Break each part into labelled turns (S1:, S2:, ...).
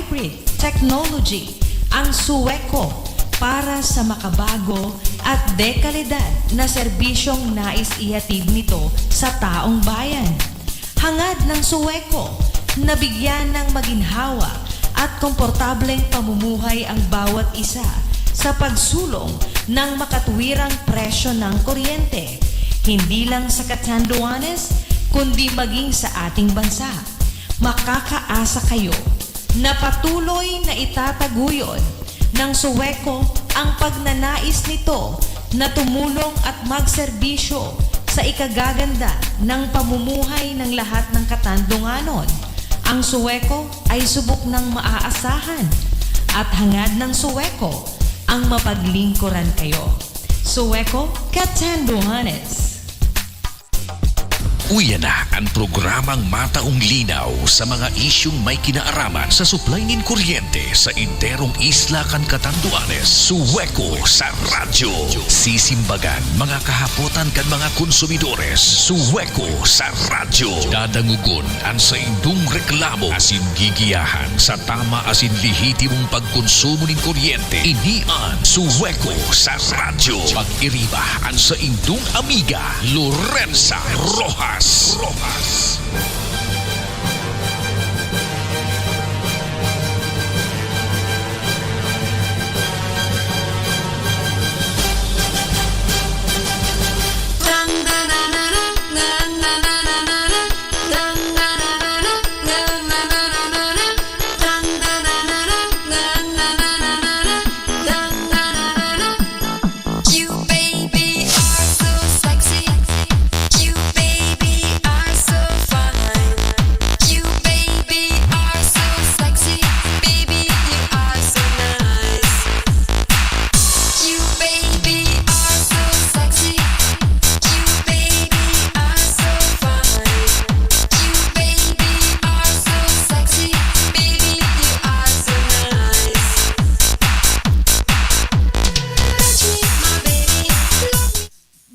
S1: hybrid technology ang Sueco para sa makabago at dekalidad na serbisyong nais ihatid nito sa taong bayan. Hangad ng Sueco na bigyan ng maginhawa at komportableng pamumuhay ang bawat isa sa pagsulong ng makatwirang presyo ng kuryente, hindi lang sa Catanduanes, kundi maging sa ating bansa. Makakaasa kayo na patuloy na itataguyod ng Sueco ang pagnanais nito na tumulong at magserbisyo sa ikagaganda ng pamumuhay ng lahat ng Katandunganon. Ang Sueco ay subok ng maaasahan at hangad ng Sueco ang mapaglingkuran kayo. Sueco Catanduanes.
S2: Uyan na ang programang Mataong Linaw sa mga isyung may kinaaraman sa supply ng kuryente sa interong isla kan Catanduanes. Sueco sa radyo. Sisimbagan mga kahapotan kan mga konsumidores. Sueco sa radyo. Dadangugon ang sa indung reklamo asin gigiyahan sa tama asin lihitimong pagkonsumo ng kuryente. Inian Sueco sa radyo. Pag-iriba ang sa indung amiga Lorenza Rojas.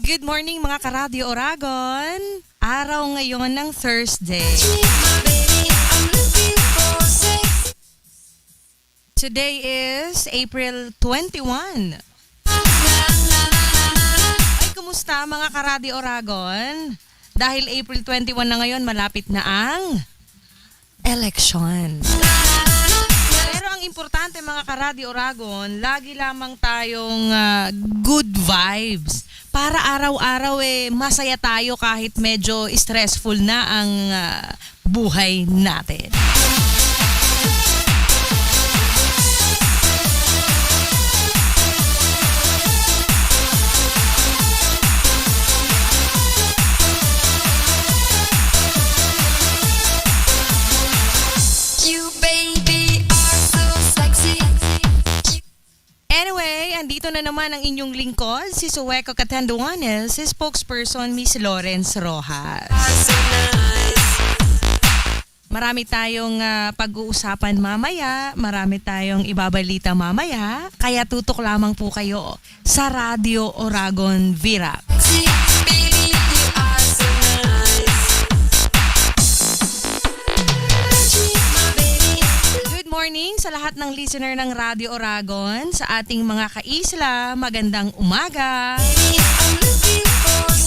S1: Good morning mga ka-Radio Oragon. Araw ngayon ng Thursday. Today is April 21. Ay, kumusta mga ka-Radio Oragon? Dahil April 21 na ngayon, malapit na ang election. Pero ang importante mga ka-Radio Oragon, lagi lamang tayong good vibes. Para araw-araw masaya tayo kahit medyo stressful na ang buhay natin. Anyway, andito na naman ang inyong lingkod, si Sueco Catanduanes, si spokesperson Miss Lawrence Rojas. Marami tayong pag-uusapan mamaya, marami tayong ibabalita mamaya, kaya tutok lamang po kayo sa Radio Oragon Virac. Morning sa lahat ng listener ng Radio Oragon, sa ating mga kaisla, magandang umaga.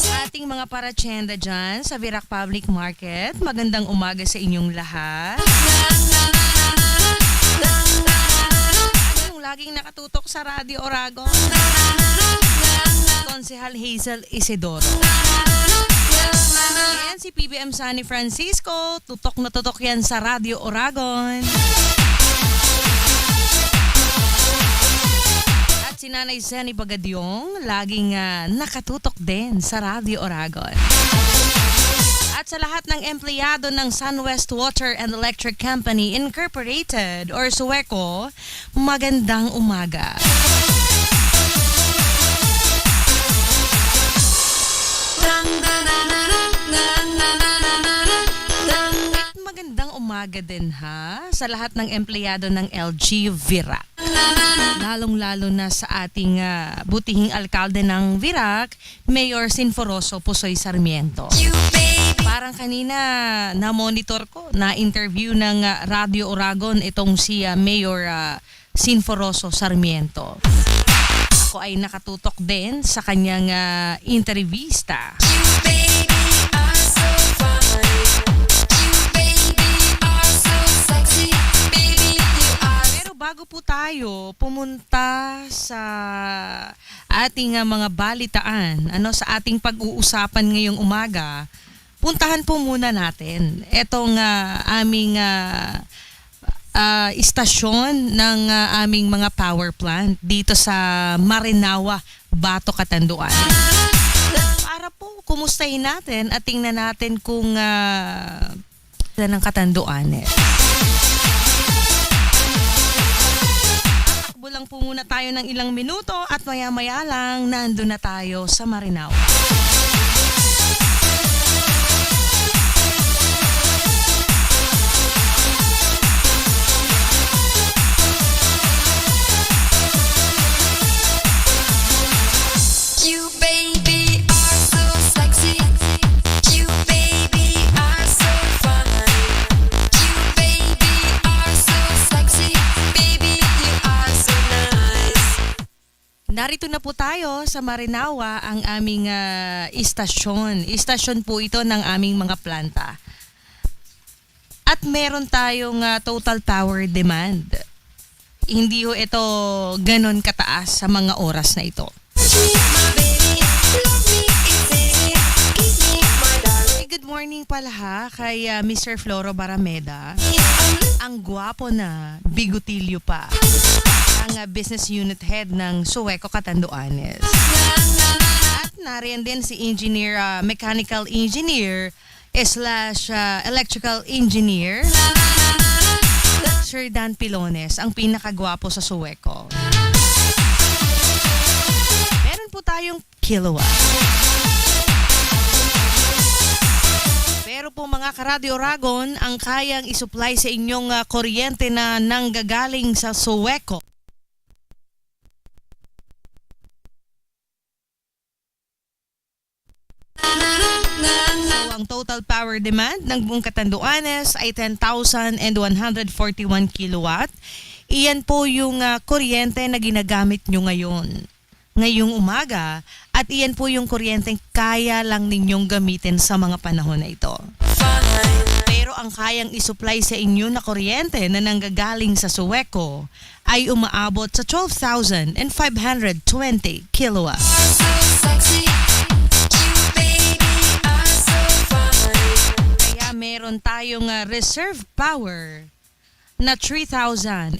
S1: Yung ating mga paratsenda dyan sa Virac Public Market, magandang umaga sa inyong lahat. Yung laging nakatutok sa Radio Oragon, Konsehal Hazel Isidoro. Yan si PBM Sunny Francisco, tutok na tutok yan sa Radio Oragon. Si Nanay Zenny Bagadyong, laging nakatutok din sa Radio Oragon. At sa lahat ng empleyado ng SunWest Water and Electric Company Incorporated or Sueco, magandang umaga. Magandang umaga din ha sa lahat ng empleyado ng LG Virac. lalong-lalo na sa ating butihing alkalde ng Virac, Mayor Sinforoso Pusoy Sarmiento. Parang kanina na-monitor ko, na-interview ng Radio Oragon itong si Mayor Sinforoso Sarmiento. Ako ay nakatutok din sa kanyang intervista. Pero bago po tayo pumunta sa ating mga balitaan, sa ating pag-uusapan ngayong umaga, puntahan po muna natin itong aming istasyon ng aming mga power plant dito sa Marinawa, Bato, Catanduan. Para po kumustahin natin at tingnan natin kung ng Catanduanes. Takbo lang po muna tayo ng ilang minuto at maya-maya lang nandun na tayo sa Marinawa. Narito na po tayo sa Marinawa, ang aming istasyon. Istasyon po ito ng aming mga planta. At meron tayong total power demand. Hindi ho ito ganon kataas sa mga oras na ito. Good morning pala kay Mr. Floro Barameda. Ang gwapo na bigutilyo pa. Ang business unit head ng Sueco Catanduanes. At nariyan din si mechanical engineer / electrical engineer Sir Dan Pilones, ang pinakagwapo sa Sueco. Meron po tayong kilowatt. Pero po mga ka-Radio Oragon, ang kayang isupply sa inyong kuryente na nanggagaling sa Sueco. So, ang total power demand ng buong Catanduanes ay 10,141 kilowatt. Iyan po yung kuryente na ginagamit nyo ngayong umaga, at iyan po yung kuryente kaya lang ninyong gamitin sa mga panahon na ito. Pero ang kayang isupply sa inyo na kuryente na nanggagaling sa Sueco ay umaabot sa 12,520 kilowatt. Meron tayong reserve power na 3,379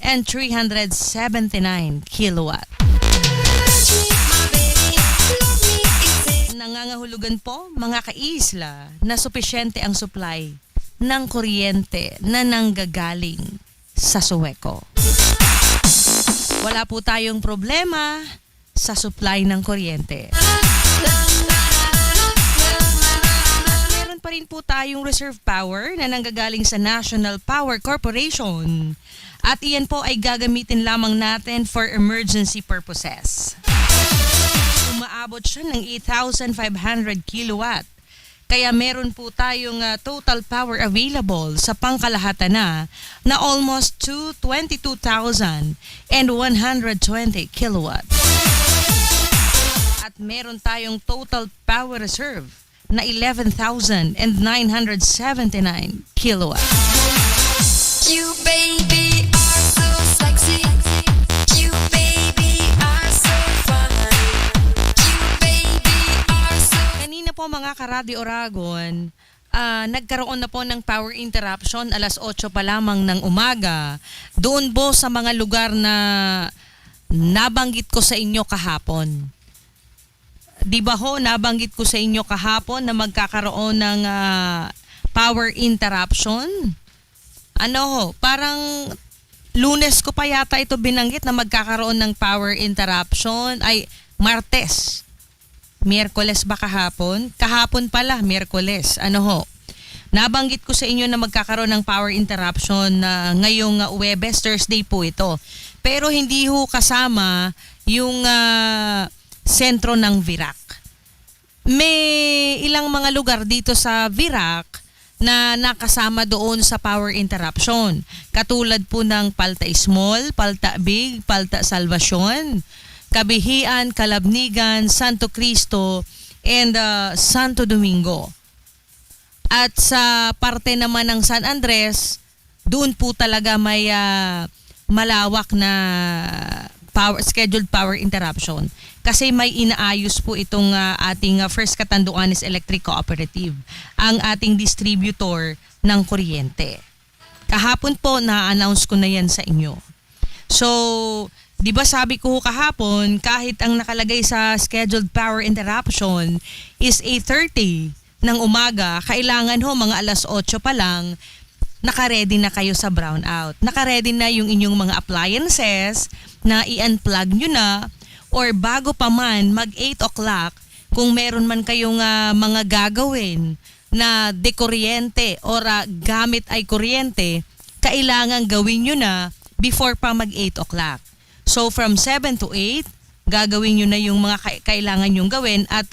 S1: kilowatt. Nangangahulugan po mga kaisla na supisyente ang supply ng kuryente na nanggagaling sa Sueco. Wala po tayong problema sa supply ng kuryente. Pa rin po tayong reserve power na nanggagaling sa National Power Corporation, at iyan po ay gagamitin lamang natin for emergency purposes. Umaabot siya ng 8,500 kilowatt, kaya meron po tayong total power available sa pangkalahatan na almost to 22,120 kilowatt. At meron tayong total power reserve na 11,979 kilowatt. You baby are so sexy. You baby are so fine. You baby are so... Kanina po mga ka-Radio Oragon, nagkaroon na po ng power interruption alas 8 pa lamang ng umaga. Doon po sa mga lugar na nabanggit ko sa inyo kahapon. Di ba ho, nabanggit ko sa inyo kahapon na magkakaroon ng power interruption? Parang Lunes ko pa yata ito binanggit na magkakaroon ng power interruption. Ay, Martes. Miyerkules ba kahapon? Kahapon pala, Miyerkules. Nabanggit ko sa inyo na magkakaroon ng power interruption na ngayong Huwebes, Thursday po ito. Pero hindi ho kasama yung sentro ng Virac. May ilang mga lugar dito sa Virac na nakasama doon sa power interruption. Katulad po ng Palta Small, Palta Big, Palta Salvacion, Kabihian, Calabnigan, Santo Cristo, and Santo Domingo. At sa parte naman ng San Andres, doon po talaga may malawak na scheduled power interruption. Kasi may inaayos po itong ating First Catanduanes Electric Cooperative, ang ating distributor ng kuryente. Kahapon po na-announce ko na yan sa inyo. So, di ba sabi ko kahapon, kahit ang nakalagay sa scheduled power interruption is 8:30 ng umaga, kailangan ho mga alas 8 pa lang, naka-ready na kayo sa brownout. Naka-ready na yung inyong mga appliances na i-unplug nyo na, or bago pa man mag 8 o'clock, kung meron man kayong mga gagawin na dekuryente or gamit ay kuryente, kailangan gawin nyo na before pa mag 8 o'clock. So from 7 to 8, gagawin nyo na yung mga kailangan nyong gawin, at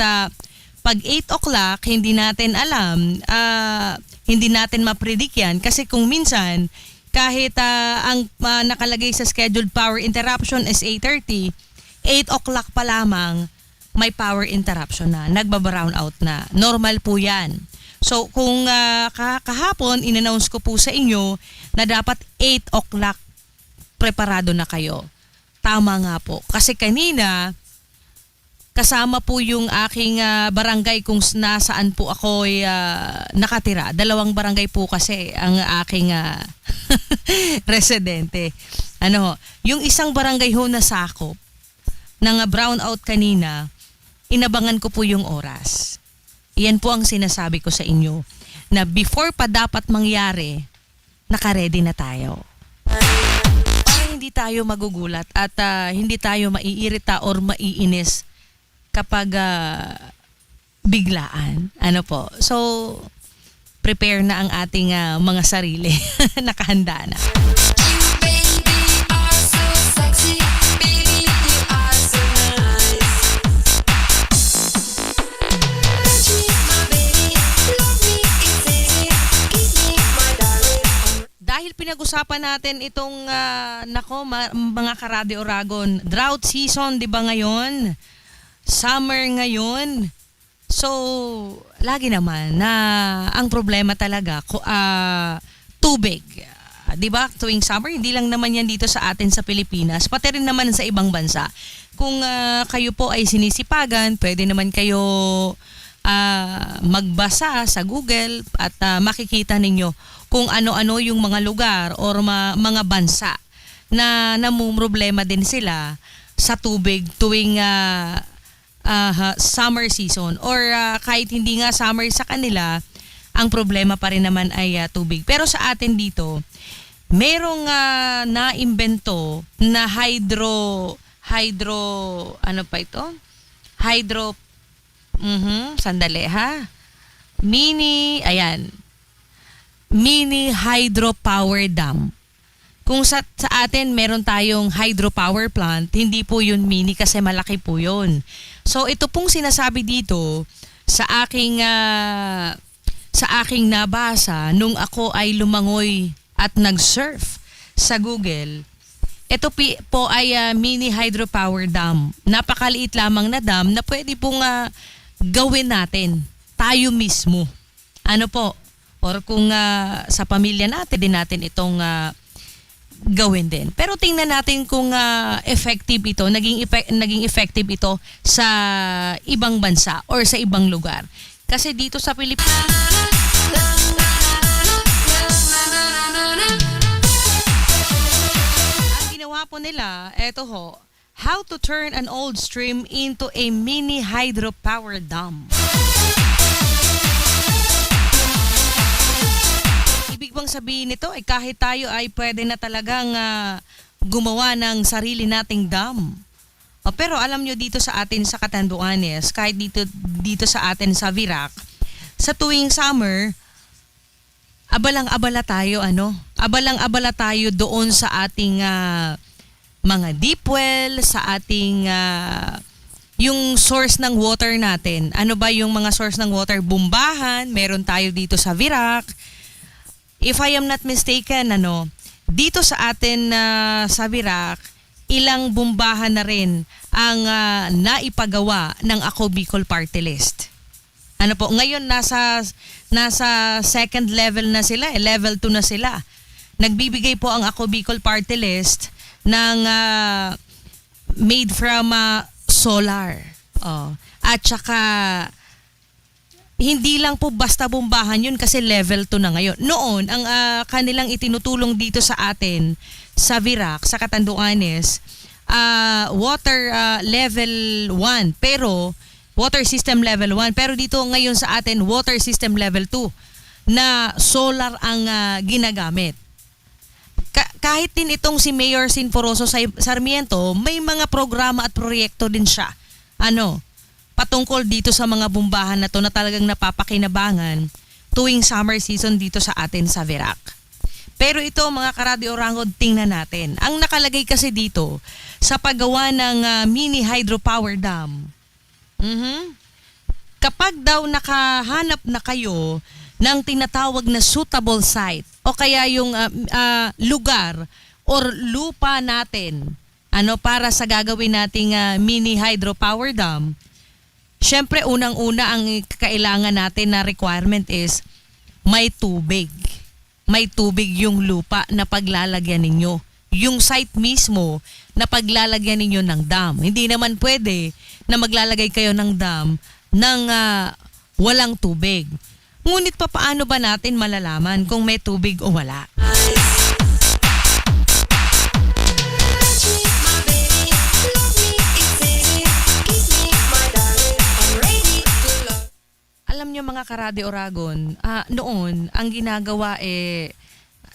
S1: pag 8 o'clock, hindi natin alam, hindi natin mapredict yan, kasi kung minsan, kahit ang nakalagay sa scheduled power interruption is 8:30, 8 o'clock pa lamang, may power interruption na, nagba-brown out na. Normal po yan. So kung kahapon, in-announce ko po sa inyo na dapat 8 o'clock preparado na kayo. Tama nga po. Kasi kanina, kasama po yung aking barangay kung nasaan po ako nakatira. 2 barangay po kasi ang aking residente. Yung isang barangay ho na sakop ng brownout kanina, inabangan ko po yung oras. Iyan po ang sinasabi ko sa inyo, na before pa dapat mangyari, naka-ready na tayo. Hindi tayo magugulat at hindi tayo maiirita or maiinis kapag biglaan. So, prepare na ang ating mga sarili. Nakahanda na. Dahil pinag-usapan natin itong mga ka-Radio Oragon, drought season, 'di ba ngayon? Summer ngayon. So, lagi naman na ang problema talaga tubig. 'Di ba? Tuwing summer, hindi lang naman 'yan dito sa atin sa Pilipinas, pati rin naman sa ibang bansa. Kung kayo po ay sinisipagan, pwede naman kayo magbasa sa Google at makikita ninyo kung ano-ano yung mga lugar or mga bansa na namumroblema din sila sa tubig tuwing summer season, or kahit hindi nga summer sa kanila, ang problema pa rin naman ay tubig. Pero sa atin dito, merong naimbento na mini hydropower dam. Kung sa atin meron tayong hydropower plant, hindi po yun mini kasi malaki po yun. So ito pong sinasabi dito sa aking nabasa nung ako ay lumangoy at nag-surf sa Google. Ito po ay mini hydropower dam. Napakaliit lamang na dam na pwede pong gawin natin tayo mismo. Or kung sa pamilya natin, din natin itong gawin din. Pero tingnan natin kung effective ito, naging effective ito sa ibang bansa or sa ibang lugar. Kasi dito sa Pilipinas, ang ginawa po nila, eto ho, how to turn an old stream into a mini hydropower dam. Ibig bang sabihin nito ay kahit tayo ay pwede na talagang gumawa ng sarili nating dam. Pero alam nyo dito sa atin sa Catanduanes, kahit dito sa atin sa Virac, sa tuwing summer, abalang-abala tayo Abalang-abala tayo doon sa ating mga deep well, sa ating yung source ng water natin. Ano ba yung mga source ng water? Bumbahan, meron tayo dito sa Virac. If I am not mistaken, dito sa atin sa Virac, ilang bumbahan na rin ang naipagawa ng Ako Bicol Party List. Ngayon nasa second level na sila, level 2 na sila. Nagbibigay po ang Ako Bicol Party List ng made from solar. At saka hindi lang po basta bombahan yun kasi level 2 na ngayon. Noon, ang kanilang itinutulong dito sa atin, sa Virac, sa Catanduanes, water level 1. Pero, water system level 1. Pero dito ngayon sa atin, water system level 2 na solar ang ginagamit. Kahit din itong si Mayor Sinforoso Sarmiento, may mga programa at proyekto din siya. Patungkol dito sa mga bumbahan na to na talagang napapakinabangan tuwing summer season dito sa atin sa Virac. Pero ito mga ka-Radio Orangod, tingnan natin. Ang nakalagay kasi dito sa paggawa ng mini hydropower dam. Kapag daw nakahanap na kayo ng tinatawag na suitable site o kaya yung lugar or lupa natin para sa gagawin nating mini hydropower dam, syempre unang-una ang kailangan natin na requirement is may tubig. May tubig yung lupa na paglalagyan ninyo. Yung site mismo na paglalagyan ninyo ng dam. Hindi naman pwede na maglalagay kayo ng dam ng walang tubig. Ngunit paano ba natin malalaman kung may tubig o wala? Alam nyo mga ka-Radio Oragon, noon ang ginagawa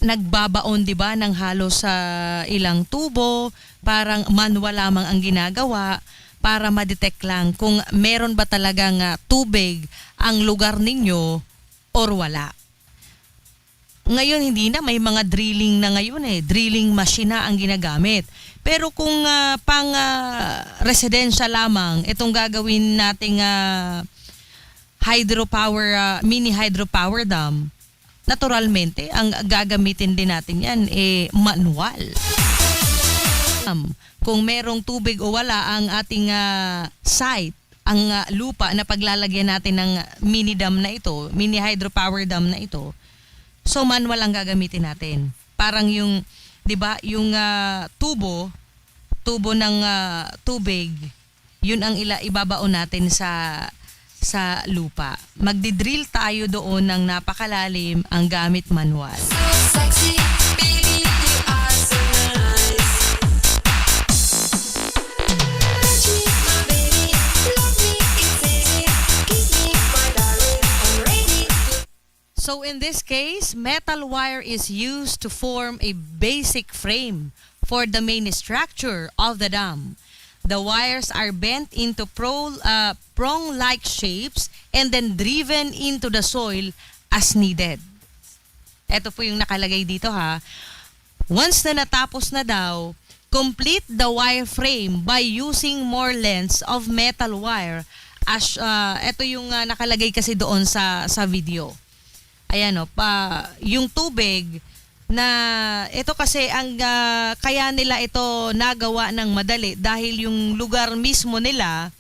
S1: nagbabaon 'di ba ng halo sa ilang tubo, parang manual lamang ang ginagawa para ma-detect lang kung meron ba talagang tubig ang lugar ninyo or wala. Ngayon hindi na, may mga drilling na ngayon drilling machine na ang ginagamit. Pero kung pang residential lamang itong gagawin nating hydropower, mini hydropower dam, naturalmente, ang gagamitin din natin yan, manual. Kung merong tubig o wala ang ating site, ang lupa na paglalagyan natin ng mini dam na ito, mini hydropower dam na ito, so manual ang gagamitin natin. Parang yung, di ba, yung tubo ng tubig, yun ang ibabaon natin sa lupa. Magdidrill tayo doon ng napakalalim ang gamit manual.
S3: So sexy, baby, you are so nice. Touch me, my baby, love me, it's easy. Kiss me, my darling, I'm ready to...
S1: So in this case, metal wire is used to form a basic frame for the main structure of the dam. The wires are bent into prong-like shapes and then driven into the soil as needed. Ito po yung nakalagay dito ha. Once na natapos na daw, complete the wire frame by using more lengths of metal wire. Ito yung nakalagay kasi doon sa video. Ayan yung tubig na ito kasi ang kaya nila ito nagawa ng madali dahil yung lugar mismo nila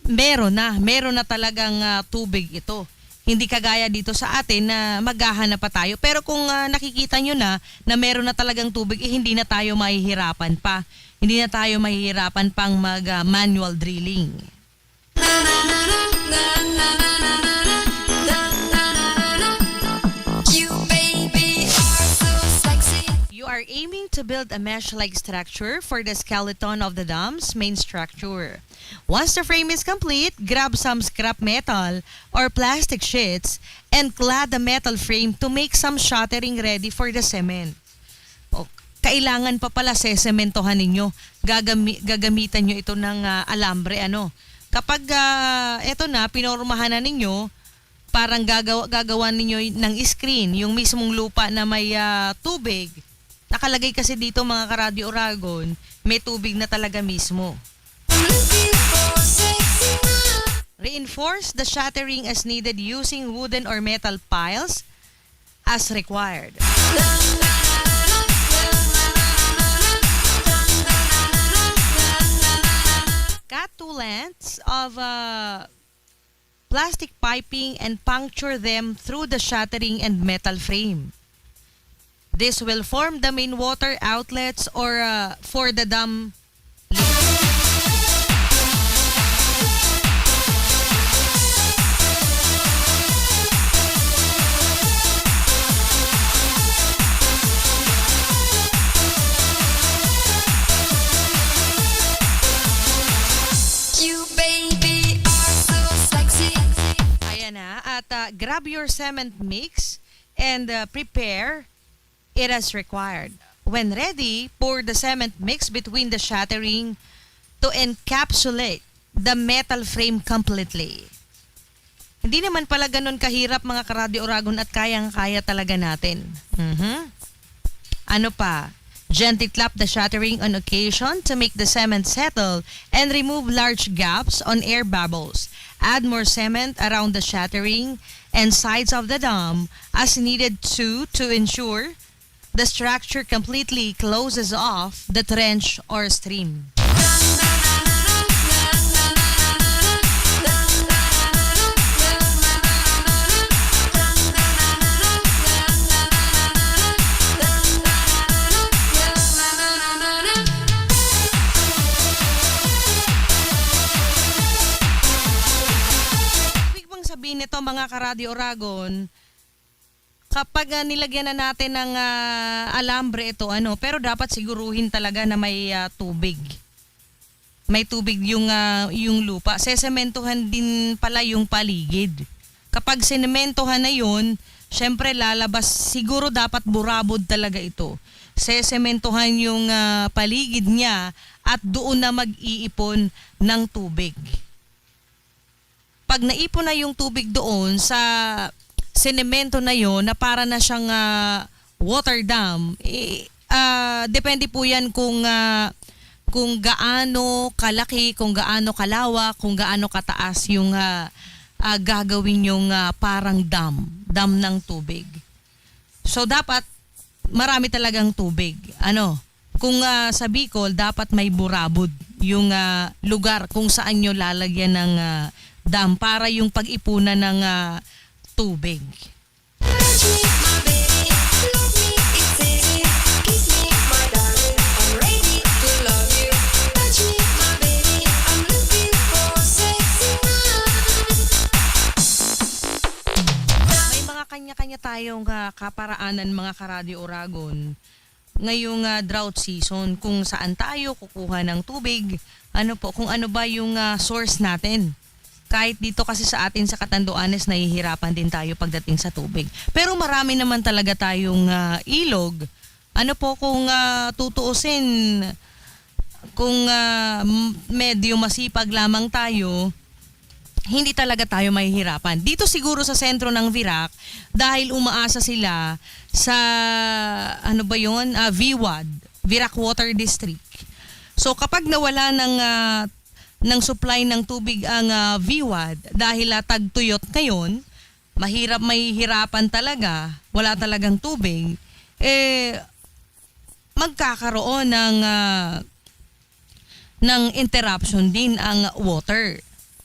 S1: meron na talagang tubig ito. Hindi kagaya dito sa atin na maghahanap pa tayo. Pero kung nakikita nyo na meron na talagang tubig, hindi na tayo mahihirapan pa. Hindi na tayo mahihirapan pang mag-manual drilling.
S3: You, baby, are so sexy.
S1: You are aiming to build a mesh-like structure for the skeleton of the dam's main structure. Once the frame is complete, grab some scrap metal or plastic sheets and clad the metal frame to make some shuttering ready for the cement. Kailangan pa pala sesementohan ninyo. Gagamitan nyo ito ng alambre. Kapag ito na, pinormahan na ninyo, parang gagawa ninyo ng screen, yung mismong lupa na may tubig. Nakalagay kasi dito mga karadyo Oragon, may tubig na talaga mismo.
S3: I'm looking for sexy love.
S1: Reinforce the shattering as needed using wooden or metal piles as required. Cut two lengths of plastic piping and puncture them through the shattering and metal frame. This will form the main water outlets or for the dam.
S3: You baby are so sexy.
S1: Ayan na. At grab your cement mix and prepare it as required. When ready, pour the cement mix between the shattering to encapsulate the metal frame completely. Hindi naman pala ganun kahirap mga karadyo Oragon at kayang-kaya talaga natin. Ano pa? Gently clap the shattering on occasion to make the cement settle and remove large gaps on air bubbles. Add more cement around the shattering and sides of the dam as needed to ensure the structure completely closes off the trench or stream. Ibig bang sabihin nito mga karadyo Oragon, kapag nilagyan na natin ng alambre ito, pero dapat siguruhin talaga na may tubig. May tubig yung lupa. Sesementohan din pala yung paligid. Kapag sinementohan na yun, syempre lalabas, siguro dapat burabod talaga ito. Sesementohan yung paligid niya at doon na mag-iipon ng tubig. Pag naipon na yung tubig doon sa senemento na yon na para na siyang water dam, depende po yan kung gaano kalaki, kung gaano kalawak, kung gaano kataas yung gagawin yung parang dam ng tubig. So dapat marami talagang tubig. Kung sa Bicol, dapat may burabod yung lugar kung saan nyo lalagyan ng dam para yung pag-ipunan ng tubig.
S3: Touch me, my baby, love me, it's easy. Kiss me, my darling, I'm ready to love you. Touch me, my baby, I'm looking for sexy love.
S1: May mga kanya-kanya tayong kaparaanan mga karadyo Oragon ngayong drought season kung saan tayo kukuha ng tubig, kung ano ba yung source natin. Kahit dito kasi sa atin sa Catanduanes, nahihirapan din tayo pagdating sa tubig. Pero marami naman talaga tayong ilog. Kung tutuusin, kung medyo masipag lamang tayo, hindi talaga tayo mahihirapan. Dito siguro sa sentro ng Virac, dahil umaasa sila sa, VWAD, Virac Water District. So kapag nawala ng supply ng tubig ang VWAD dahil tagtuyot ngayon, mahihirapan talaga, wala talagang tubig, magkakaroon ng interruption din ang water.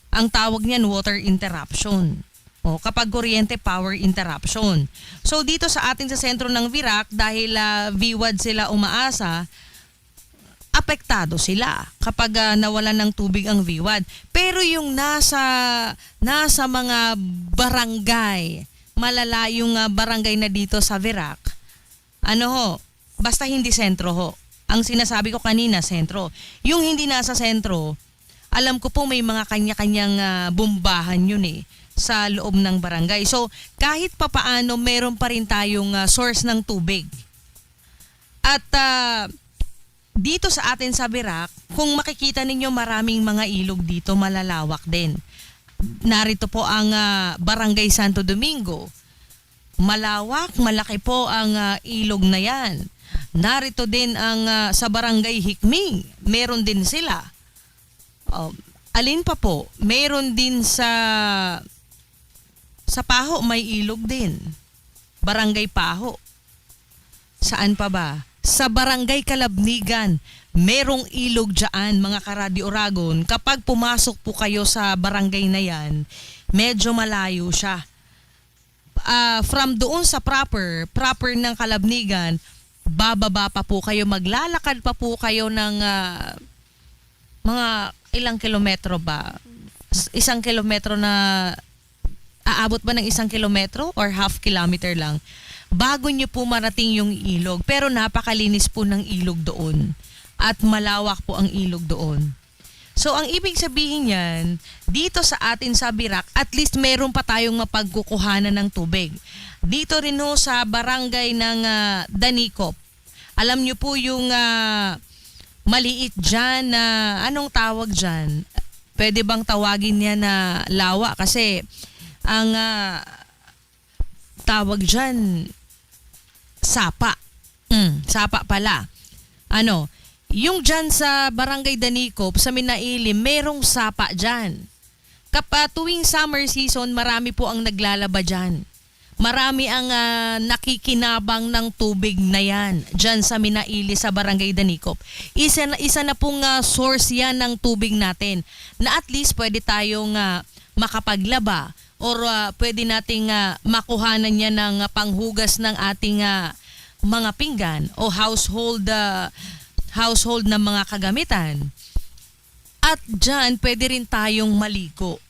S1: Ang tawag niyan water interruption. Kapag kuryente, power interruption. So dito sa atin sa sentro ng Virac, dahil VWAD sila umaasa, apektado sila kapag nawalan ng tubig ang VWAD. Pero yung nasa mga barangay, malalayong barangay na dito sa Virac, basta hindi sentro ho. Ang sinasabi ko kanina, sentro. Yung hindi nasa sentro, alam ko po may mga kanya-kanyang bombahan yun sa loob ng barangay. So kahit papaano, meron pa rin tayong source ng tubig. At dito sa atin sa Virac, kung makikita ninyo maraming mga ilog dito, malalawak din. narito po ang Barangay Santo Domingo. Malawak, malaki po ang ilog na yan. Narito din ang sa Barangay Hikming, meron din sila. Alin pa po? Meron din sa Paho may ilog din. Barangay Paho. Saan pa ba? Sa Barangay Kalabnigan, merong ilog dyan, mga ka-Radio Oragon. Kapag pumasok po kayo sa barangay na yan, medyo malayo siya. From doon sa proper ng Kalabnigan, bababa pa po kayo, maglalakad pa po kayo ng mga ilang kilometro ba? 1 kilometro na, aabot ba ng 1 kilometro or half kilometer lang? Bago nyo po marating yung ilog. Pero napakalinis po ng ilog doon. At malawak po ang ilog doon. So ang ibig sabihin yan, dito sa atin sa Virac, at least meron pa tayong mapagkukuhanan ng tubig. Dito rin ho sa barangay ng Danicop. Alam nyo po yung maliit dyan na, anong tawag dyan? Pwede bang tawagin niya na lawa? Kasi ang tawag dyan, sapa. Sapa pala. Yung dyan sa Barangay Danicop, sa Minaili, merong sapa dyan. Tuwing summer season, marami po ang naglalaba dyan. Marami ang nakikinabang ng tubig na yan dyan sa Minaili, sa Barangay Danicop. Isa na pong source yan ng tubig natin na at least pwede tayong makapaglaba or pwede nating makuhanan niya ng panghugas ng ating mga pinggan o household na mga kagamitan. At dyan, pwede rin tayong maligo.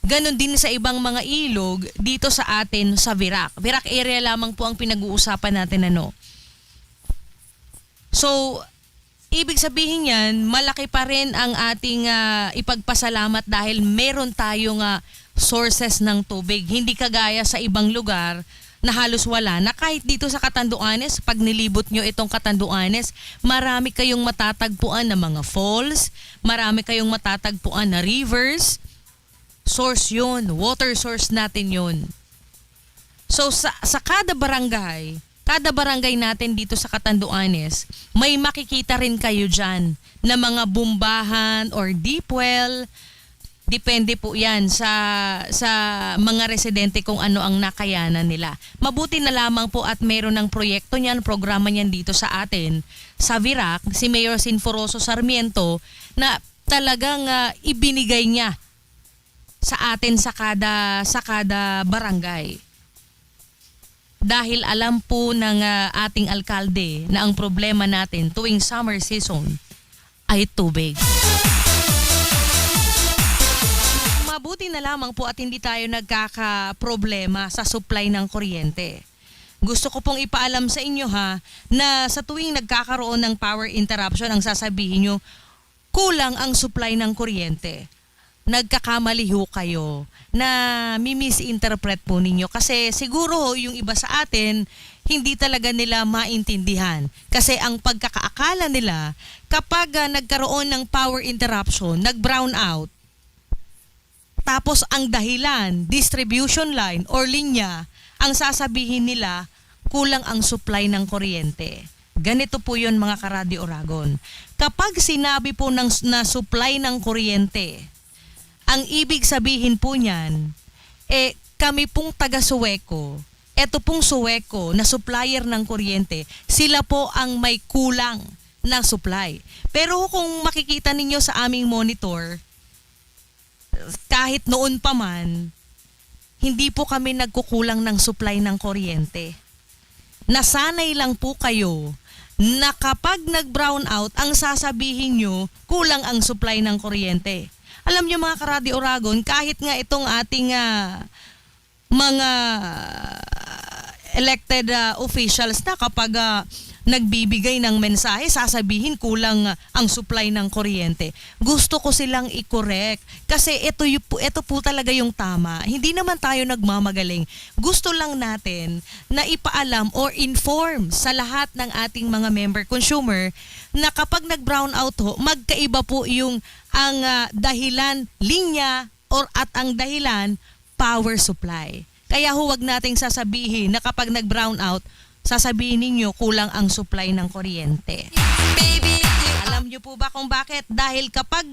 S1: Ganon din sa ibang mga ilog dito sa atin sa Virac. Virac area lamang po ang pinag-uusapan natin So, ibig sabihin yan, malaki pa rin ang ating ipagpasalamat dahil meron tayong sources ng tubig. Hindi kagaya sa ibang lugar na halos wala na. Kahit dito sa Catanduanes, pag nilibot nyo itong Catanduanes, marami kayong matatagpuan na mga falls, marami kayong matatagpuan na rivers. Source yun, water source natin yun. So sa kada barangay natin dito sa Catanduanes, may makikita rin kayo dyan na mga bumbahan or deep well. Depende po yan sa mga residente kung ano ang nakayanan nila. Mabuti na lamang po at meron ng proyekto niyan, programa niyan dito sa atin, sa Virac, si Mayor Sinforoso Sarmiento, na talagang ibinigay niya sa atin sa kada barangay. Dahil alam po ng ating alkalde na ang problema natin tuwing summer season ay tubig. Mabuti na lamang po at hindi tayo nagkakaproblema sa supply ng kuryente. Gusto ko pong ipaalam sa inyo na sa tuwing nagkakaroon ng power interruption, ang sasabihin nyo, kulang ang supply ng kuryente. Nagkakamali ho kayo na misinterpret po ninyo kasi siguro yung iba sa atin hindi talaga nila maintindihan. Kasi ang pagkakaakala nila kapag nagkaroon ng power interruption, nag-brown out, tapos ang dahilan, distribution line or linya, ang sasabihin nila, kulang ang supply ng kuryente. Ganito po yun mga ka-Radio Oragon. Kapag sinabi po na supply ng kuryente, ang ibig sabihin po niyan, kami pong taga-Sueco, eto pong Sueco na supplier ng kuryente, sila po ang may kulang na supply. Pero kung makikita ninyo sa aming monitor, kahit noon pa man, hindi po kami nagkukulang ng supply ng kuryente. Nasanay lang po kayo na kapag nag-brown out, ang sasabihin nyo, kulang ang supply ng kuryente. Alam nyo mga ka-Radio Oragon, kahit nga itong ating mga elected officials na kapag nagbibigay ng mensahe, sasabihin kulang ang supply ng kuryente. Gusto ko silang i-correct kasi ito po talaga yung tama. Hindi naman tayo nagmamagaling. Gusto lang natin na ipaalam or inform sa lahat ng ating mga member consumer na kapag nag-brown out ho, magkaiba po yung ang dahilan, linya at ang dahilan, power supply. Kaya huwag nating sasabihin na kapag nag-brown out, sasabihin ninyo kulang ang supply ng kuryente.
S3: Baby, you
S1: Alam niyo po ba kung bakit? Dahil kapag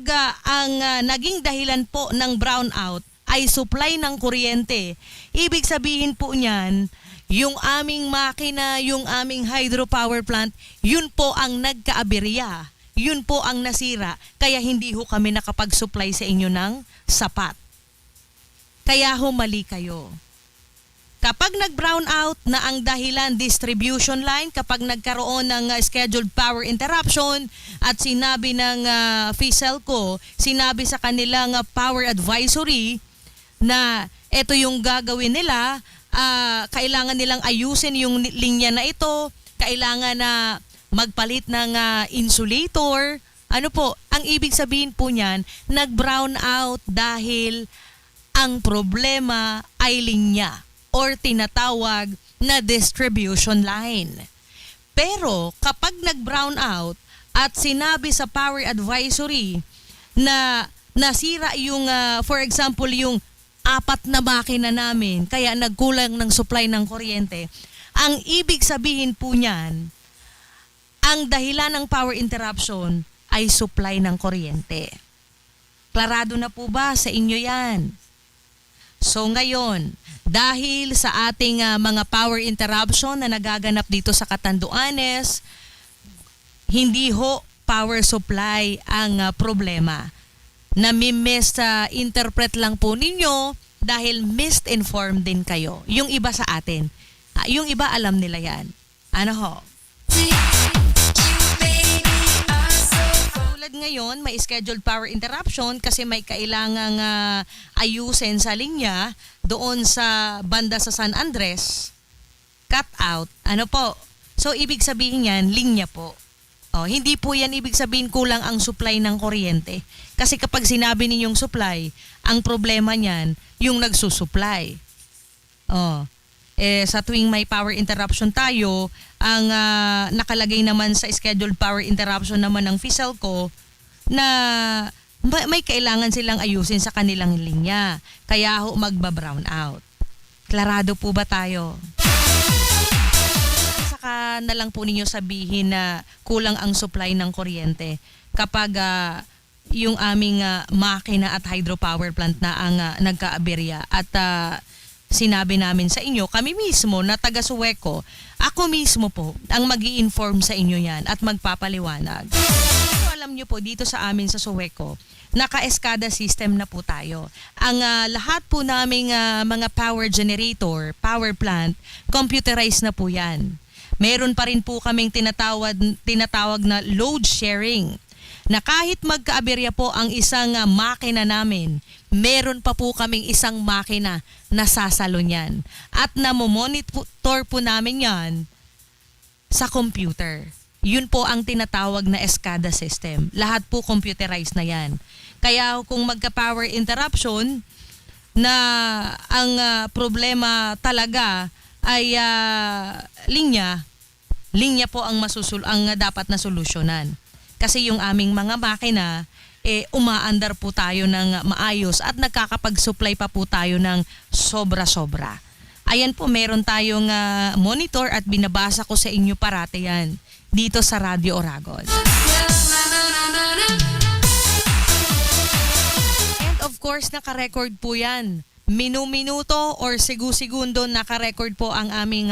S1: ang naging dahilan po ng brownout ay supply ng kuryente, ibig sabihin po niyan, yung aming makina, yung aming hydropower plant, yun po ang nagkaaberya. Yun po ang nasira. Kaya hindi ho kami nakapag-supply sa inyo ng sapat. Kaya ho mali kayo. Kapag nag-brown out na ang dahilan distribution line, kapag nagkaroon ng scheduled power interruption at sinabi ng PhilCelco, sinabi sa kanilang power advisory na ito yung gagawin nila, kailangan nilang ayusin yung linya na ito, kailangan na magpalit ng insulator. Ano po, ang ibig sabihin po niyan, nag-brown out dahil ang problema ay linya or tinatawag na distribution line. Pero kapag nag-brown out at sinabi sa power advisory na nasira yung, for example, yung 4 na makina namin, kaya nagkulang ng supply ng kuryente, ang ibig sabihin po niyan, ang dahilan ng power interruption ay supply ng kuryente. Klarado na po ba sa inyo yan? So ngayon, dahil sa ating mga power interruption na nagaganap dito sa Catanduanes, hindi ho power supply ang problema. Nami-misinterpret lang po ninyo dahil misinformed din kayo. Yung iba sa atin. Yung iba alam nila yan. Ano ho? Tulad ngayon, may scheduled power interruption kasi may kailangang ayusin sa linya doon sa banda sa San Andres. Cut out. Ano po? So, ibig sabihin yan, linya po. Hindi po yan ibig sabihin kulang ang supply ng kuryente. Kasi kapag sinabi ninyong supply, ang problema niyan, yung nagsusupply. Sa tuwing may power interruption tayo, ang nakalagay naman sa scheduled power interruption naman ng PhilCelco na may kailangan silang ayusin sa kanilang linya. Kaya ho magba-brown out. Klarado po ba tayo? Saka na lang po ninyo sabihin na kulang ang supply ng kuryente kapag yung aming makina at hydropower plant na ang nagkaaberya at sinabi namin sa inyo, kami mismo na taga Sueco, ako mismo po ang mag-i-inform sa inyo yan at magpapaliwanag. So, alam nyo po dito sa amin sa Sueco, naka-escada system na po tayo. Ang lahat po naming mga power generator, power plant, computerized na po yan. Meron pa rin po kaming tinatawag na load sharing na kahit magkaaberya po ang isang makina namin, meron pa po kaming isang makina na sasalo niyan. At namomonitor po namin yan sa computer. Yun po ang tinatawag na escada system. Lahat po computerized na yan. Kaya kung magka-power interruption na ang problema talaga ay linya po ang dapat na solusyonan. Kasi yung aming mga makina, umaandar po tayo ng maayos at nagkakapag-supply pa po tayo ng sobra-sobra. Ayan po, meron tayong monitor at binabasa ko sa inyo parate yan dito sa Radio Oragon. And of course, naka-record po yan. Minu-minuto or segundo naka-record po ang aming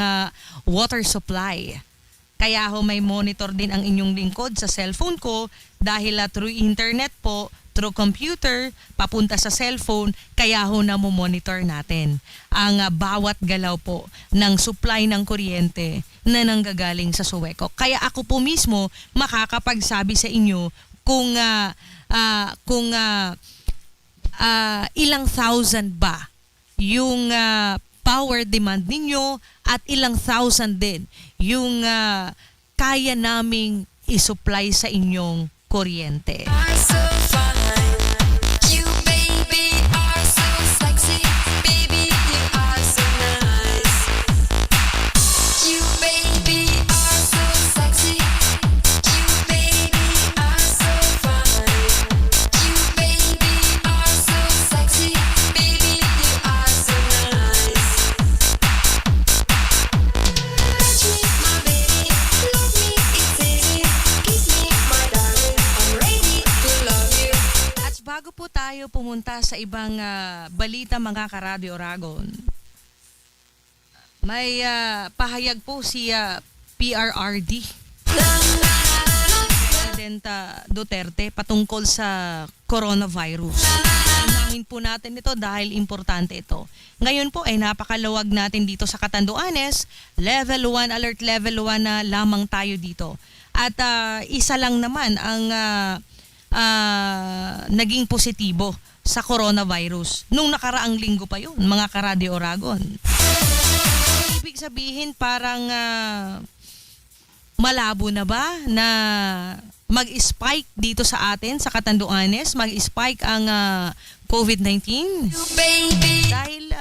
S1: water supply. Kaya ho may monitor din ang inyong lingkod sa cellphone ko dahil through internet po, through computer, papunta sa cellphone, kaya ho monitor natin ang bawat galaw po ng supply ng kuryente na nanggagaling sa Sueco. Kaya ako po mismo makakapagsabi sa inyo kung ilang thousand ba yung power demand ninyo at ilang thousand din yung kaya naming isupply sa inyong kuryente.
S3: are so fine. You, baby, are so sexy. Baby, you are so nice. You, baby, are so sexy. You, baby, are so fine. You, baby, are so sexy.
S1: Bago po tayo pumunta sa ibang balita mga ka-Radio Oragon, may pahayag po si PRRD, President Duterte, patungkol sa coronavirus. Unahin po natin ito dahil importante ito. Ngayon po ay napakaluwag natin dito sa Catanduanes, level 1, alert level 1 na lamang tayo dito. At isa lang naman ang naging positibo sa coronavirus. Nung nakaraang linggo pa yun, mga ka-Radio Oragon. Ibig sabihin parang malabo na ba na mag-spike dito sa atin, sa Catanduanes, mag-spike ang COVID-19?
S3: Baby.
S1: Dahil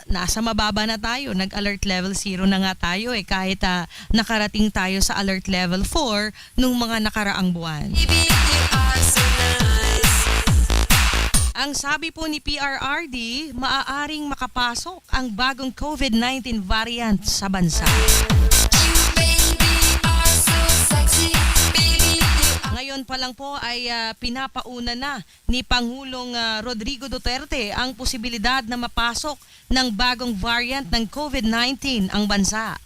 S1: nasa mababa na tayo, nag-alert level 0 na nga tayo kahit nakarating tayo sa alert level 4 nung mga nakaraang buwan.
S3: Baby, you are so nice.
S1: Ang sabi po ni PRRD, maaaring makapasok ang bagong COVID-19 variant sa bansa.
S3: You, baby, are so sexy. Baby, you
S1: Ngayon pa lang po ay pinapauna na ni Pangulong Rodrigo Duterte ang posibilidad na mapasok ng bagong variant ng COVID-19 ang bansa.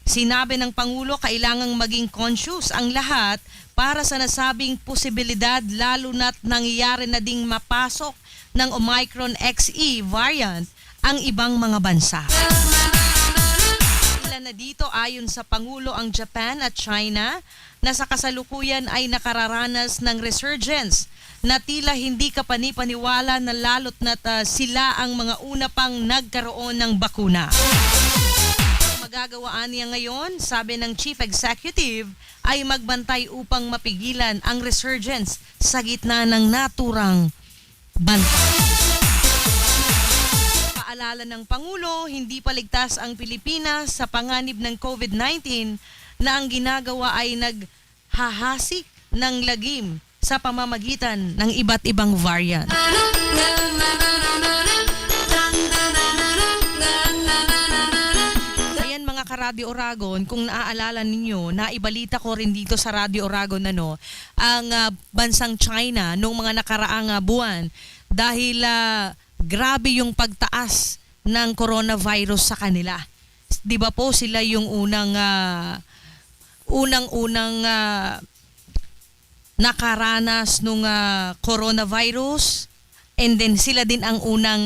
S1: Sinabi ng Pangulo, kailangang maging conscious ang lahat para sa nasabing posibilidad, lalo na't nangyayari na ding mapasok ng Omicron XE variant ang ibang mga bansa. Ilan na dito ayon sa Pangulo ang Japan at China na sa kasalukuyan ay nakararanas ng resurgence na tila hindi kapani-paniwala na lalot na't sila ang mga una pang nagkaroon ng bakuna. Magagawaan niya ngayon, sabi ng Chief Executive, ay magbantay upang mapigilan ang resurgence sa gitna ng naturang banta. Paalala ng Pangulo, hindi paligtas ang Pilipinas sa panganib ng COVID-19 na ang ginagawa ay naghahasik ng lagim sa pamamagitan ng iba't ibang variant. Ayan mga ka-Radio Oragon, kung naaalala ninyo, naibalita ko rin dito sa Radio Oragon ang bansang China noong mga nakaraang buwan dahil grabe yung pagtaas ng coronavirus sa kanila. 'Di ba po sila yung unang nakaranas nung coronavirus, and then sila din ang unang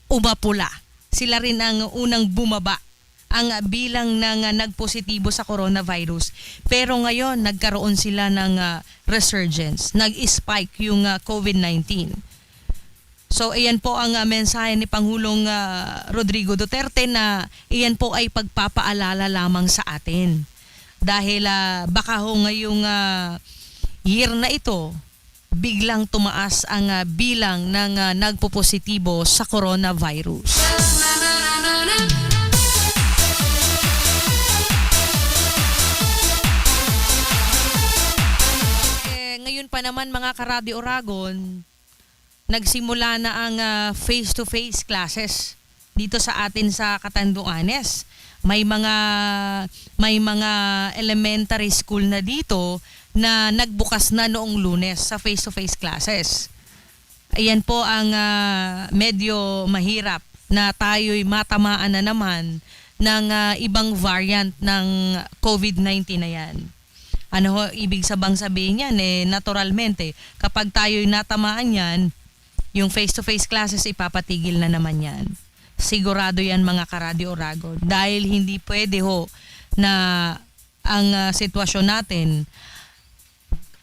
S1: umapula. Sila rin ang unang bumaba ang bilang ng nagpositibo sa coronavirus. Pero ngayon, nagkaroon sila ng resurgence. Nag-spike yung COVID-19. So, iyan po ang mensahe ni Pangulong Rodrigo Duterte na iyan po ay pagpapaalala lamang sa atin. Dahil baka ho ngayong year na ito, biglang tumaas ang bilang ng nagpopositibo sa coronavirus. Ngayon pa naman mga ka-Radio Oragon, nagsimula na ang face-to-face classes dito sa atin sa Catanduanes. May mga elementary school na dito na nagbukas na noong Lunes sa face-to-face classes. Ayan po ang medyo mahirap na tayo'y matamaan na naman ng ibang variant ng COVID-19 na yan. Ano ho, ibig sabihin yan? Naturalmente, kapag tayo'y natamaan yan, yung face-to-face classes ipapatigil na naman yan. Sigurado yan mga ka-Radio Oragon. Dahil hindi pwede ho na ang sitwasyon natin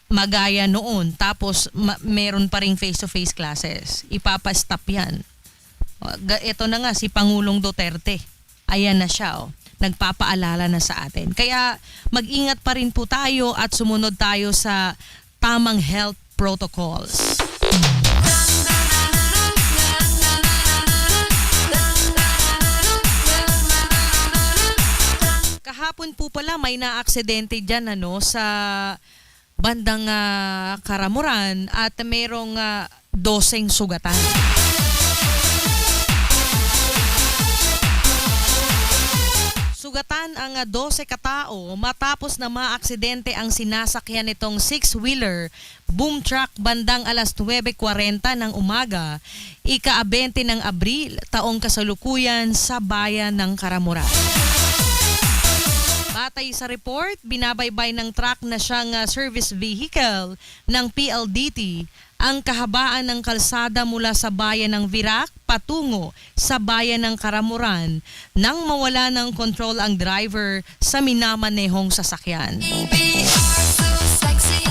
S1: magaya noon tapos meron pa ring face-to-face classes. Ipapastop yan. Ito na nga si Pangulong Duterte. Ayan na siya. Nagpapaalala na sa atin. Kaya mag-ingat pa rin po tayo at sumunod tayo sa tamang health protocols. Kahapon po pala may na-aksidente dyan sa bandang Karamuran at merong 12 sugatan. Nasugatan ang 12 katao matapos na maaksidente ang sinasakyan nitong six-wheeler boom truck bandang alas 9:40 ng umaga, ika-20 ng Abril, taong kasalukuyan sa bayan ng Karamuran. Batay sa report, binabaybay ng truck na siyang service vehicle ng PLDT ang kahabaan ng kalsada mula sa bayan ng Virac patungo sa bayan ng Karamuran nang mawala ng control ang driver sa minamanehong sasakyan.
S3: Baby, are so sexy.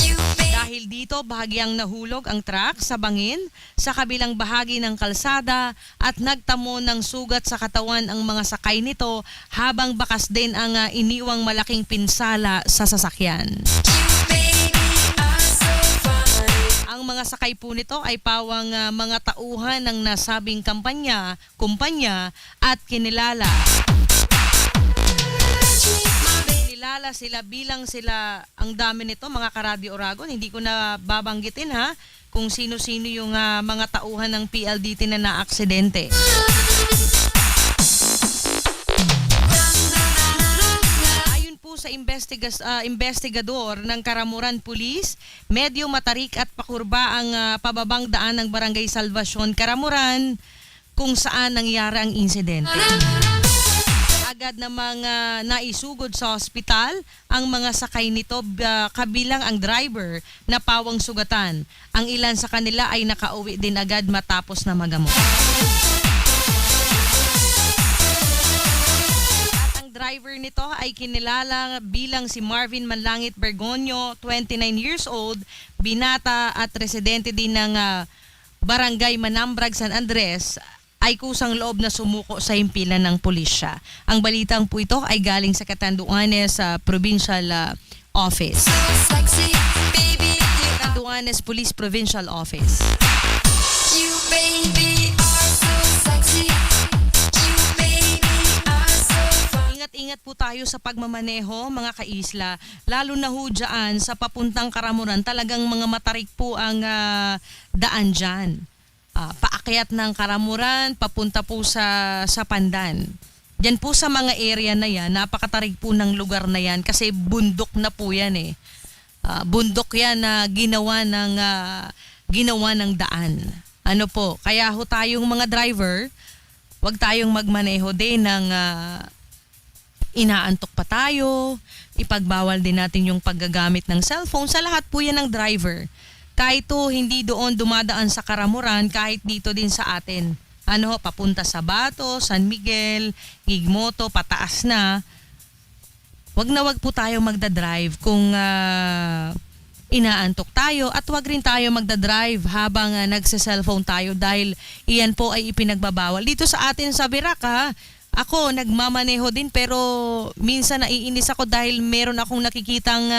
S3: You baby.
S1: Dahil dito, bahagyang nahulog ang truck sa bangin sa kabilang bahagi ng kalsada at nagtamo ng sugat sa katawan ang mga sakay nito habang bakas din ang iniwang malaking pinsala sa sasakyan.
S3: You baby are so fine.
S1: Ang mga sakay po nito ay pawang mga tauhan ng nasabing kumpanya at kinilala. Kinilala sila bilang sila, ang dami nito mga ka-Radio Oragon. Hindi ko na babanggitin kung sino-sino yung mga tauhan ng PLDT na naaksidente. Ayon po sa investigador ng Karamuran Police, medyo matarik at pakurba ang pababang daan ng Barangay Salvacion, Karamuran, kung saan nangyari ang insidente. Agad namang naisugod sa ospital ang mga sakay nito, kabilang ang driver na pawang sugatan. Ang ilan sa kanila ay nakauwi din agad matapos na magamot. At ang driver nito ay kinilala bilang si Marvin Manlangit Bergonio, 29 years old, binata at residente din ng Barangay Manambrag, San Andres, ay kusang loob na sumuko sa himpilan ng pulisya. Ang balitang po ito ay galing sa Catanduanes Provincial Office.
S3: So sexy, baby.
S1: Catanduanes Police Provincial Office.
S3: You baby are so sexy. You baby are so fine.
S1: Ingat-ingat po tayo sa pagmamaneho, mga kaisla. Lalo na ho dyan sa papuntang Karamuran, talagang mga matarik po ang daan dyan. Paakyat ng Karamuran, papunta po sa Pandan. Diyan po sa mga area na yan, napakatarig po ng lugar na yan kasi bundok na po yan eh. Bundok yan na ginawa ng daan. Ano po, kaya ho tayong mga driver, wag tayong magmaneho din ng inaantok pa tayo, ipagbawal din natin yung paggagamit ng cellphone. Sa lahat po yan ng driver. Kahit to hindi doon dumadaan sa Karamuran, kahit dito din sa atin. Papunta sa Bato, San Miguel, Gigmoto, pataas na. Wag po tayo magdadrive kung inaantok tayo at wag rin tayo magdadrive habang nagse-cellphone tayo dahil iyan po ay ipinagbabawal. Dito sa atin sa Virac ako nagmamaneho din pero minsan naiinis ako dahil meron akong nakikitang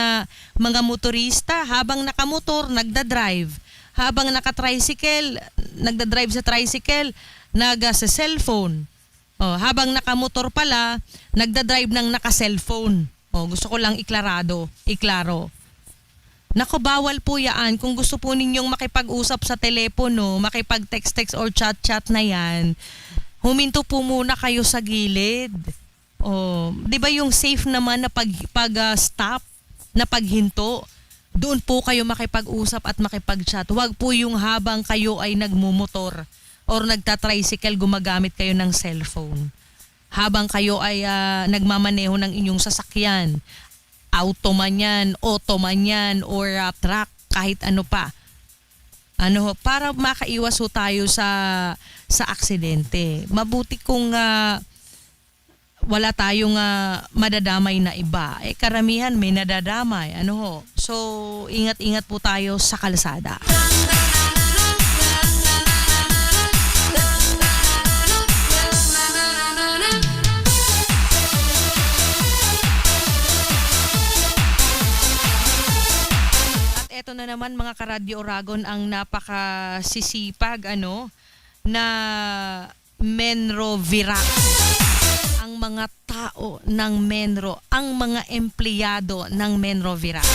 S1: mga motorista habang nakamotor, nagdadrive. Habang naka-tricycle, nagdadrive sa tricycle, sa cellphone. Habang nakamotor pala, nagdadrive ng naka-cellphone. Gusto ko lang iklaro. Nako, bawal po yan. Kung gusto po ninyong makipag-usap sa telepono, makipag-text or chat na yan, huminto po muna kayo sa gilid. 'Di ba yung safe naman na pag-stop, na paghinto, doon po kayo makipag-usap at makipag-chat. Huwag po yung habang kayo ay nagmumotor or nagta-tricycle, gumagamit kayo ng cellphone. Habang kayo ay nagmamaneho ng inyong sasakyan, auto man yan, auto man yan, or truck, kahit ano pa. Para makaiwas ho tayo sa aksidente. Mabuti kung wala tayong madadamay na iba. Karamihan may nadadamay. So, ingat-ingat po tayo sa kalsada. Ito na naman mga ka-Radio Oragon ang napakasisipag na Menro Virac. Ang mga tao ng Menro, ang mga empleyado ng Menro Virac.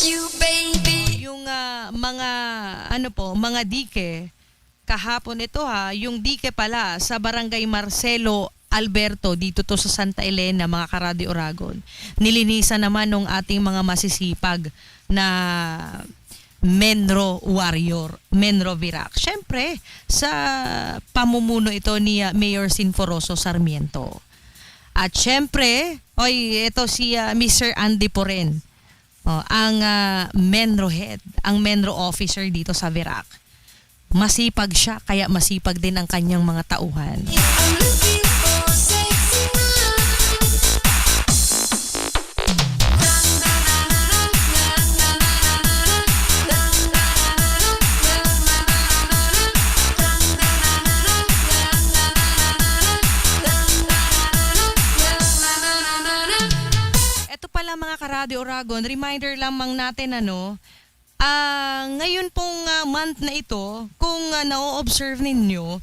S3: You baby.
S1: Yung mga mga dike. Kahapon ito yung dike pala sa Barangay Marcelo Alberto dito to sa Santa Elena, mga ka-Radio Oragon. Nilinisan naman ng ating mga masisipag na Menro Warrior, Menro Virac. Siyempre, sa pamumuno ito ni Mayor Sinforoso Sarmiento. At siyempre, ito si Mr. Andy Poren, ang Menro Head, ang Menro Officer dito sa Virac. Masipag siya, kaya masipag din ang kanyang mga tauhan.
S3: I'm looking for sexy
S1: Ito pala mga ka-Radio Oragon, reminder lamang natin ngayon pong month na ito, kung na-observe ninyo,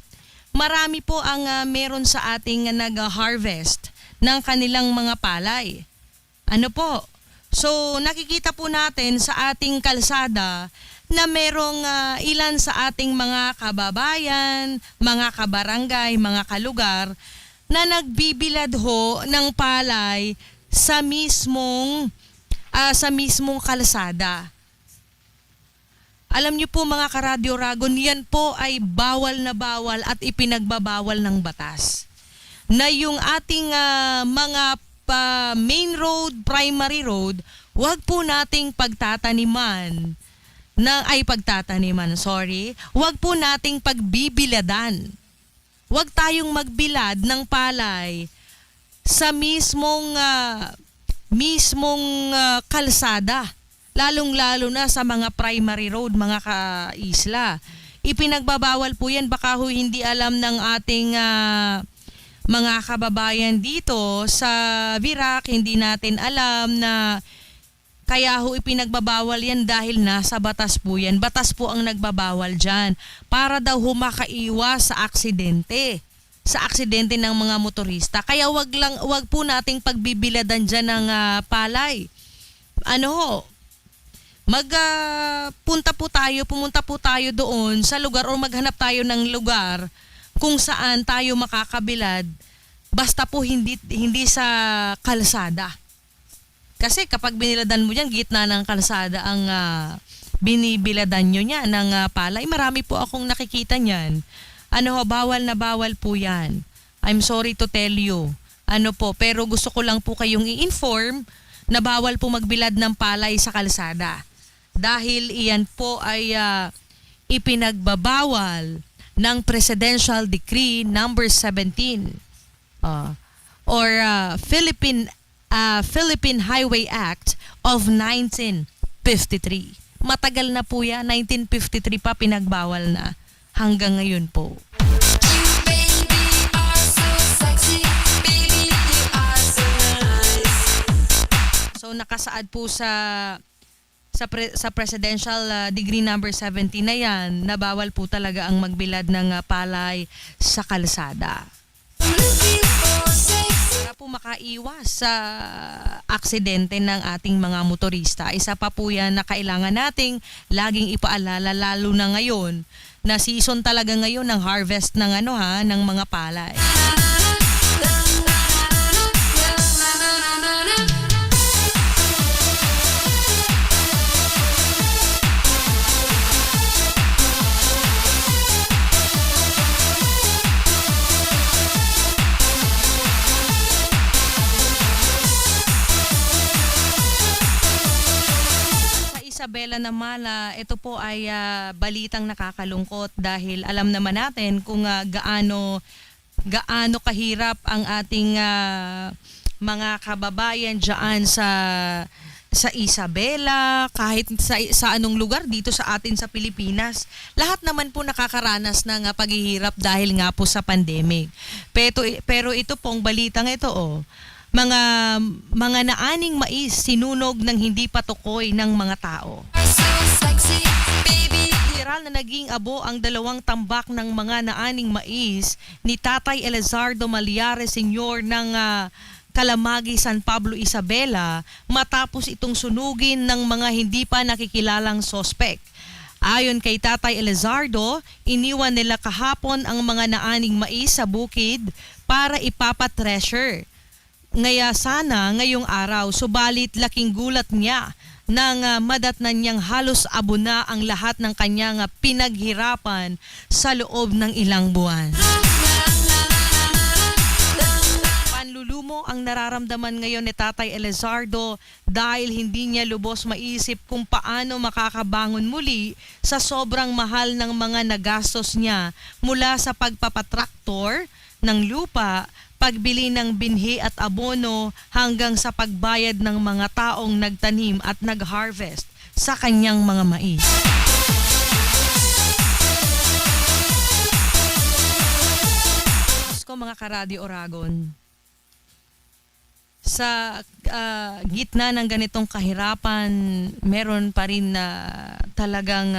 S1: marami po ang meron sa ating nag-harvest ng kanilang mga palay. Ano po? So nakikita po natin sa ating kalsada na merong ilan sa ating mga kababayan, mga kabarangay, mga kalugar na nagbibilad ho ng palay sa mismong kalsada. Alam niyo po mga ka-Radio Oragon, yan po ay bawal na bawal at ipinagbabawal ng batas. Na yung ating mga main road, primary road, wag po nating wag po nating pagbibiladan. Wag tayong magbilad ng palay sa mismong kalsada. Lalong-lalo na sa mga primary road, mga ka-isla. Ipinagbabawal po yan. Baka hindi alam ng ating mga kababayan dito sa Virac, hindi natin alam na kaya ipinagbabawal yan dahil nasa batas po yan. Batas po ang nagbabawal dyan para daw makaiwas sa aksidente. Sa aksidente ng mga motorista. Kaya wag po nating pagbibiladan dyan ng palay. Pumunta po tayo doon sa lugar o maghanap tayo ng lugar kung saan tayo makakabilad basta po hindi sa kalsada. Kasi kapag biniladan mo diyan, gitna ng kalsada ang binibiladan nyo niya ng palay. Marami po akong nakikita niyan. Bawal na bawal po yan. I'm sorry to tell you. Pero gusto ko lang po kayong i-inform na bawal po magbilad ng palay sa kalsada. Dahil iyan po ay ipinagbabawal ng Presidential Decree number 17 or Philippine Highway Act of 1953. Matagal na po yan, 1953 pa pinagbawal na. Hanggang ngayon po.
S3: You baby are so sexy, baby you are so nice.
S1: So nakasaad po sa Presidential Decree number 17 na yan, na bawal po talaga ang magbilad ng palay sa kalsada.
S3: I'm looking for sexy.
S1: Para po makaiwas sa aksidente ng ating mga motorista. Isa pa po yan na kailangan nating laging ipaalala, lalo na ngayon na season talaga ngayon ng harvest ng ng mga palay. Isabela naman, ito po ay balitang nakakalungkot dahil alam naman natin kung gaano kahirap ang ating mga kababayan diyan sa Isabela, kahit sa anong lugar dito sa atin sa Pilipinas. Lahat naman po nakakaranas ng paghihirap dahil nga po sa pandemic. Pero ito pong balitang ito mga naaning mais sinunog ng hindi patukoy ng mga tao.
S3: So sexy, baby.
S1: Literal na naging abo ang 2 tambak ng mga naaning mais ni Tatay Elizardo Maliares Sr. ng Kalamagi, San Pablo, Isabela matapos itong sunugin ng mga hindi pa nakikilalang sospek. Ayon kay Tatay Elizardo, iniwan nila kahapon ang mga naaning mais sa bukid para ipapatreasure. Ngaya sana ngayong araw, subalit laking gulat niya nang madatnan niyang halos abo na ang lahat ng kanyang pinaghirapan sa loob ng ilang buwan. Panlulumo ang nararamdaman ngayon ni Tatay Elizardo dahil hindi niya lubos maisip kung paano makakabangon muli sa sobrang mahal ng mga nagastos niya mula sa pagpapatraktor ng lupa, pagbili ng binhi at abono hanggang sa pagbayad ng mga taong nagtanim at nag-harvest sa kanyang mga mais. Ko mga ka-Radio Oragon, sa gitna ng ganitong kahirapan, meron pa rin na talagang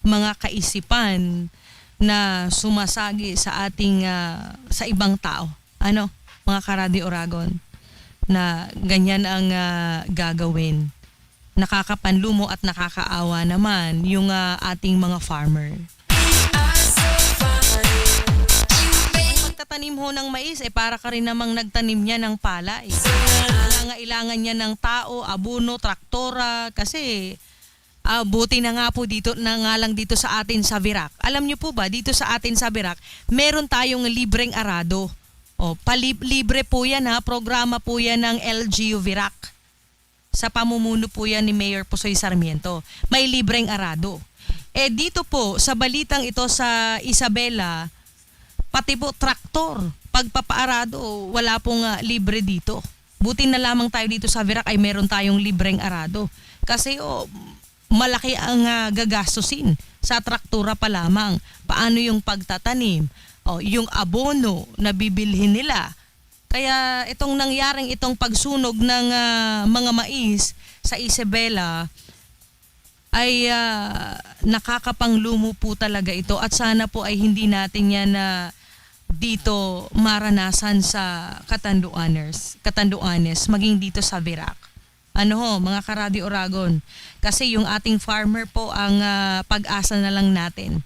S1: mga kaisipan na sumasagi sa ating sa ibang tao. Ano, mga ka-Radio Oragon, na ganyan ang gagawin. Nakakapanlumo at nakakaawa naman yung ating mga farmer. Pagtatanim ho ng mais, para ka rin namang nagtanim niya ng palay. Nangailangan niya ng tao, abono, traktora, kasi buti na nga po dito na nga lang dito sa atin sa Virac. Alam niyo po ba, dito sa atin sa Virac, meron tayong libreng arado. Libre po yan programa po yan ng LGU Virac. Sa pamumuno po yan ni Mayor Pusoy Sarmiento. May libreng arado. Dito po, sa balitang ito sa Isabela, pati po traktor, pagpapaarado, wala pong libre dito. Buti na lamang tayo dito sa Virac ay meron tayong libreng arado. Kasi malaki ang gagastusin sa traktura pa lamang. Paano yung pagtatanim? Yung abono na bibilhin nila. Kaya itong nangyaring itong pagsunog ng mga mais sa Isabela ay nakakapanglumo po talaga ito, at sana po ay hindi natin yan dito maranasan sa Catanduanes, maging dito sa Virac. Mga ka-Radio Oragon, kasi yung ating farmer po ang pag-asa na lang natin.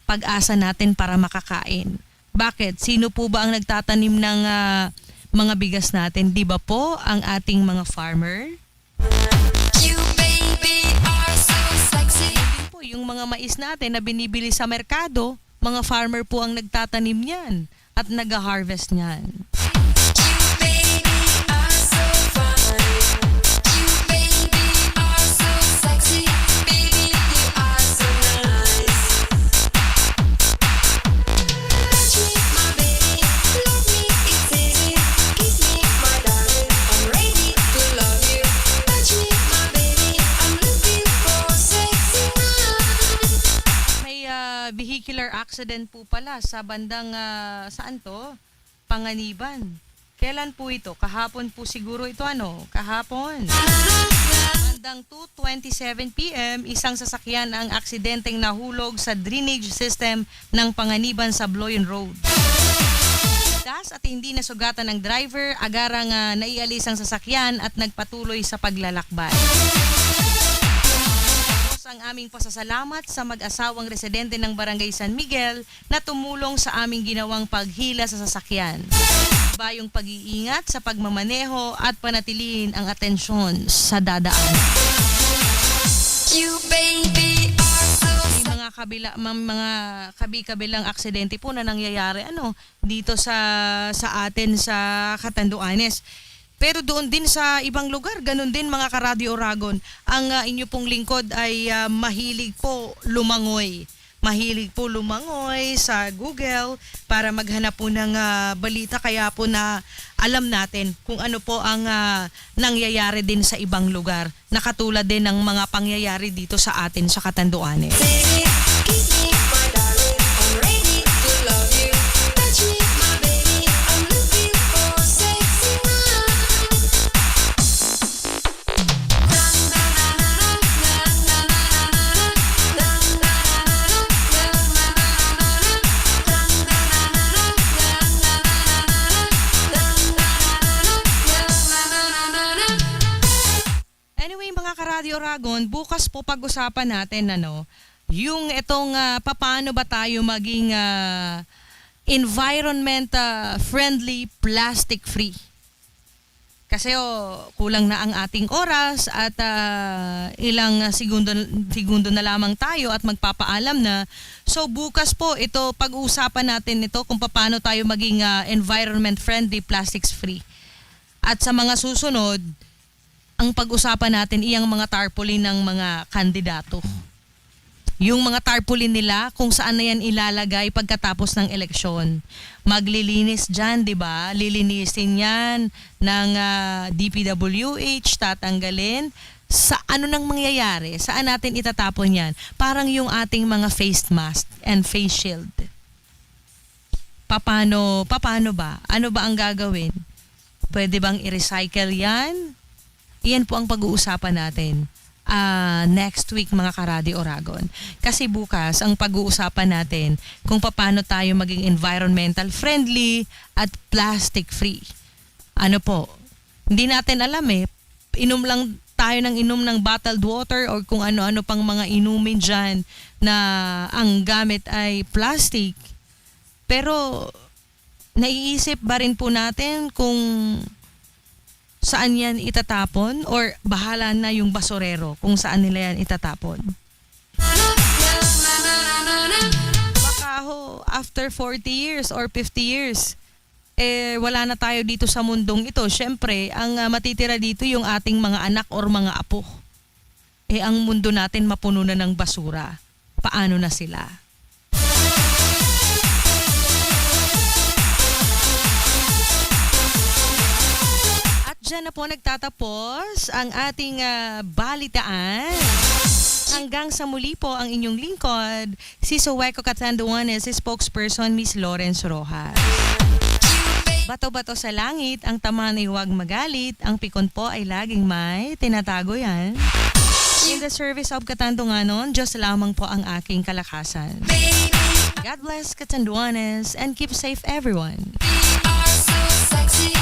S1: Pag-asa natin para makakain. Bakit? Sino po ba ang nagtatanim ng mga bigas natin? Di ba po ang ating mga farmer?
S3: You baby are so sexy.
S1: Hindi po yung mga mais natin na binibili sa merkado, mga farmer po ang nagtatanim niyan at nag-harvest niyan.
S3: You baby are so fine. You baby are so sexy. Baby, you are so nice. Touch me, my baby. Love me, it's easy. Kiss me, my darling. I'm ready to love you. Touch me, my baby. I'm looking for sexy night.
S1: May vehicular accident po pala sa bandang saan to? Panganiban. Kailan po ito? Kahapon po siguro ito Kahapon. Bandang 2:27 PM, isang sasakyan ang aksidenteng nahulog sa drainage system ng Panganiban sa Bloyan Road. Ligtas at hindi nasugatan ng driver, agarang naialis ang sasakyan at nagpatuloy sa paglalakbay. Ang aming pasasalamat sa mag-asawang residente ng Barangay San Miguel na tumulong sa aming ginawang paghila sa sasakyan. Bayong pag-iingat sa pagmamaneho at panatilihin ang atensyon sa dadaan.
S3: You baby are so
S1: May mga kabi-kabilang aksidente po na nangyayari dito sa atin sa Catanduanes. Pero doon din sa ibang lugar, ganun din mga ka-Radio Oragon. Ang inyo pong lingkod ay mahilig po lumangoy. Mahilig po lumangoy sa Google para maghanap po ng balita. Kaya po na alam natin kung ano po ang nangyayari din sa ibang lugar. Nakatulad din ng mga pangyayari dito sa atin sa Catanduanes.
S3: Baby, kiss me, my darling. I'm ready to love you. Touch me, my baby. I'm looking for sexy night.
S1: Anyway, mga Radio Oragon, bukas po pag-usapan natin yung itong paano ba tayo maging environment friendly, plastic free. Kasi kulang na ang ating oras at ilang segundo na lamang tayo at magpapaalam na. So bukas po ito pag-uusapan natin ito kung paano tayo maging environment friendly, plastics free. At sa mga susunod, ang pag-usapan natin iyang mga tarpaulin ng mga kandidato. Yung mga tarpaulin nila kung saan na yan ilalagay pagkatapos ng eleksyon. Maglilinis dyan, di ba? Lilinisin yan ng DPWH, tatanggalin. Sa ano nang mangyayari? Saan natin itatapon yan? Parang yung ating mga face mask and face shield. Paano ba? Ano ba ang gagawin? Pwede bang i-recycle yan? Iyan po ang pag-uusapan natin. Next week mga ka-Radio Oragon. Kasi bukas ang pag-uusapan natin kung paano tayo maging environmental friendly at plastic free. Ano po? Hindi natin alam inom lang tayo ng bottled water or kung ano-ano pang mga inumin dyan na ang gamit ay plastic. Pero naiisip ba rin po natin kung saan yan itatapon or bahala na yung basurero kung saan nila yan itatapon. Baka after 40 years or 50 years, wala na tayo dito sa mundong ito. Siyempre, ang matitira dito yung ating mga anak or mga apo. Ang mundo natin mapuno na ng basura. Paano na sila? Diyan na po nagtatapos ang ating balitaan. Hanggang sa muli po ang inyong lingkod, si Sueco Catanduanes, si spokesperson Miss Lawrence Rojas. Bato-bato sa langit, ang tamaan ay huwag magalit, ang pikon po ay laging may tinatago yan. In the service of Catanduanon, Diyos lamang po ang aking kalakasan. God bless Catanduanes and keep safe everyone.
S3: We are so sexy.